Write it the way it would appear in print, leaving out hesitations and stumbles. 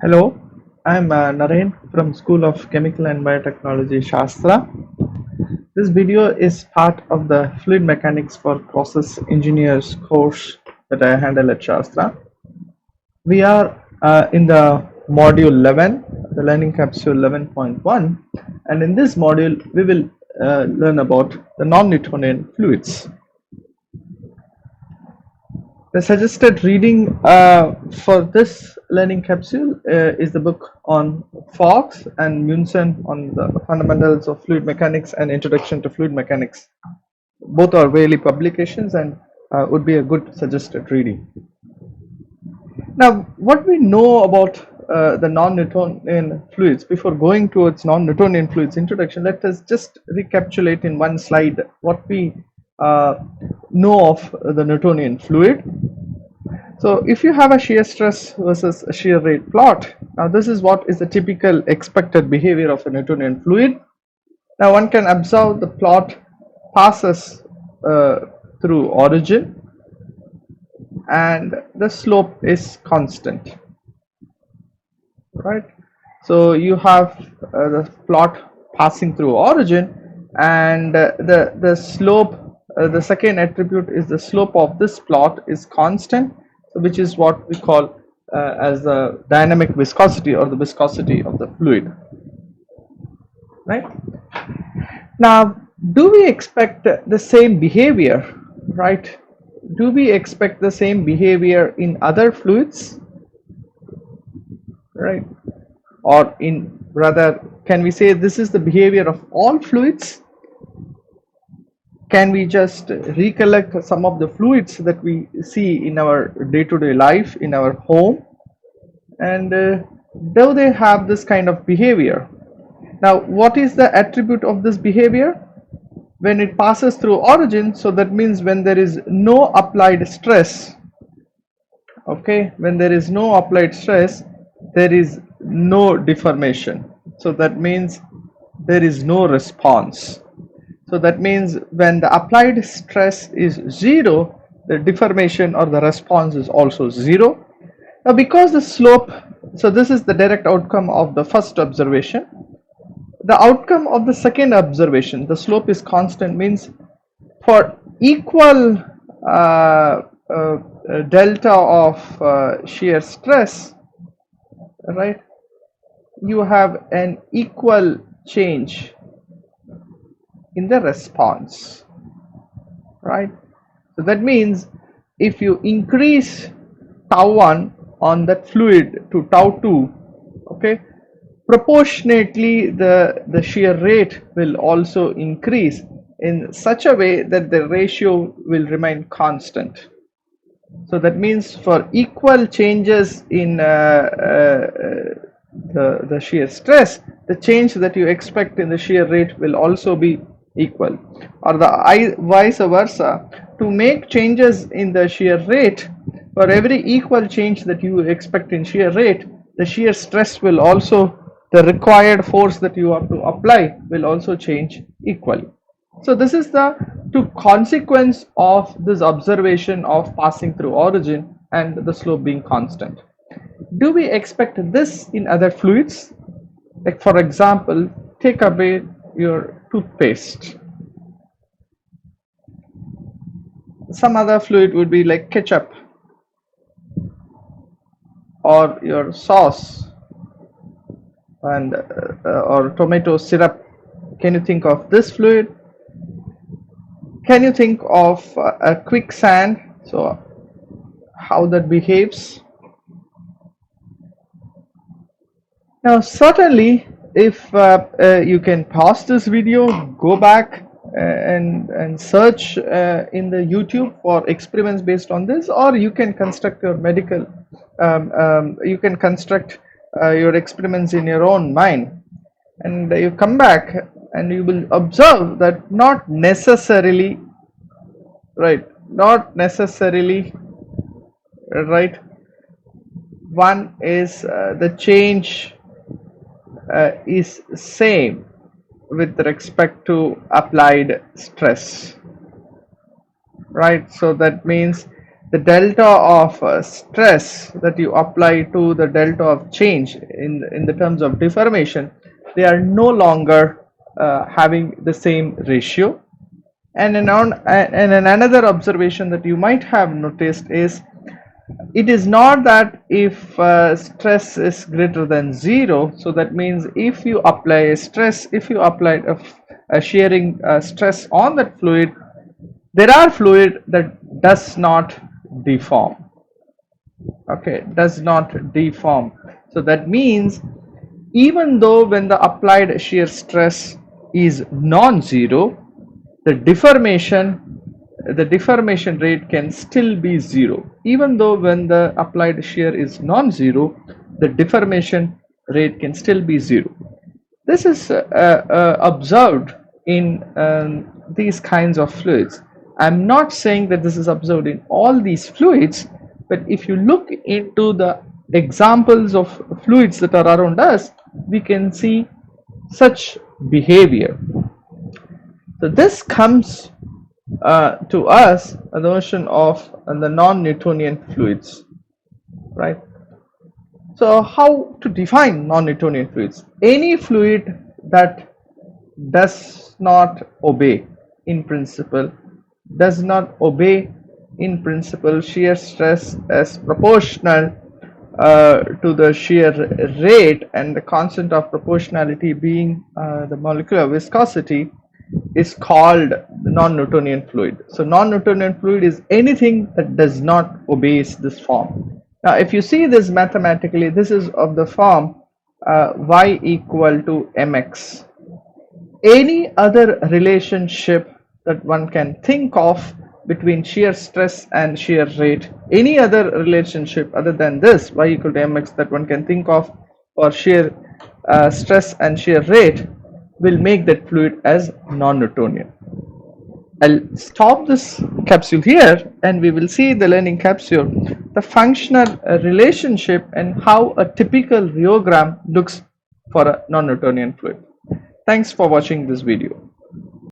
Hello, I'm Naren from School of Chemical and Biotechnology, SASTRA. This video is part of the Fluid Mechanics for Process Engineers course that I handle at SASTRA. We are in the module 11, the learning capsule 11.1, and in this module we will learn about the non-Newtonian fluids. The suggested reading for this learning capsule is the book on Fox and Munson on the fundamentals of fluid mechanics and introduction to fluid mechanics. Both are Whaley publications and would be a good suggested reading. Now, what we know about the non-Newtonian fluids, before going towards non-Newtonian fluids introduction, let us just recapitulate in one slide what we know of the Newtonian fluid. So if you have a shear stress versus a shear rate plot, now this is what is the typical expected behavior of a Newtonian fluid. Now one can observe the plot passes through origin and the slope is constant, right? So you have the plot passing through origin, and the slope, the second attribute is the slope of this plot is constant, which is what we call as the dynamic viscosity or the viscosity of the fluid, right? Now, do we expect the same behavior, right? Do we expect the same behavior in other fluids, right? Or in rather, can we say this is the behavior of all fluids? Can we just recollect some of the fluids that we see in our day-to-day life, in our home, and do they have this kind of behavior? Now, what is the attribute of this behavior? When it passes through origin, so that means when there is no applied stress, okay, when there is no applied stress, there is no deformation. So that means there is no response. So that means when the applied stress is zero, the deformation or the response is also zero. Now, because the slope, so this is the direct outcome of the first observation. The outcome of the second observation, the slope is constant, means for equal delta of shear stress, right, you have an equal change in the response, right? So that means if you increase tau 1 on that fluid to tau 2, okay, proportionately the shear rate will also increase in such a way that the ratio will remain constant. So that means for equal changes in the shear stress, the change that you expect in the shear rate will also be equal, or the vice versa. To make changes in the shear rate, for every equal change that you expect in shear rate, the shear stress will also, the required force that you have to apply will also change equally. So this is the consequence of this observation of passing through origin and the slope being constant. Do we expect this in other fluids? Like for example, take away your toothpaste. Some other fluid would be like ketchup or your sauce and or tomato syrup. Can you think of this fluid? Can you think of a quicksand? So how that behaves? Now certainly, if you can pause this video, go back and search in the YouTube for experiments based on this, or you can construct your medical, you can construct your experiments in your own mind, and you come back and you will observe that not necessarily, right, not necessarily, right, one is the change is same with respect to applied stress, right? So that means the delta of stress that you apply to the delta of change in the terms of deformation, they are no longer having the same ratio. And another observation that you might have noticed is, it is not that if stress is greater than 0, so that means if you apply a stress, if you apply a shearing stress on that fluid, there are fluid that does not deform. Okay, does not deform. So that means even though when the applied shear stress is non-zero, the deformation rate can still be 0. Even though when the applied shear is non-zero, the deformation rate can still be 0. This is observed in these kinds of fluids. I'm not saying that this is observed in all these fluids, but if you look into the examples of fluids that are around us, we can see such behavior. So this comes to us a notion of the non-Newtonian fluids, right? So how to define non-Newtonian fluids? Any fluid that does not obey in principle, shear stress as proportional to the shear rate, and the constant of proportionality being the molecular viscosity, is called the non-Newtonian fluid. So non-Newtonian fluid is anything that does not obey this form. Now if you see this mathematically, this is of the form y equal to mx. Any other relationship that one can think of between shear stress and shear rate, any other relationship other than this y equal to mx that one can think of for shear stress and shear rate, will make that fluid as non-Newtonian. I'll stop this capsule here and we will see the learning capsule, the functional relationship and how a typical rheogram looks for a non-Newtonian fluid. Thanks for watching this video.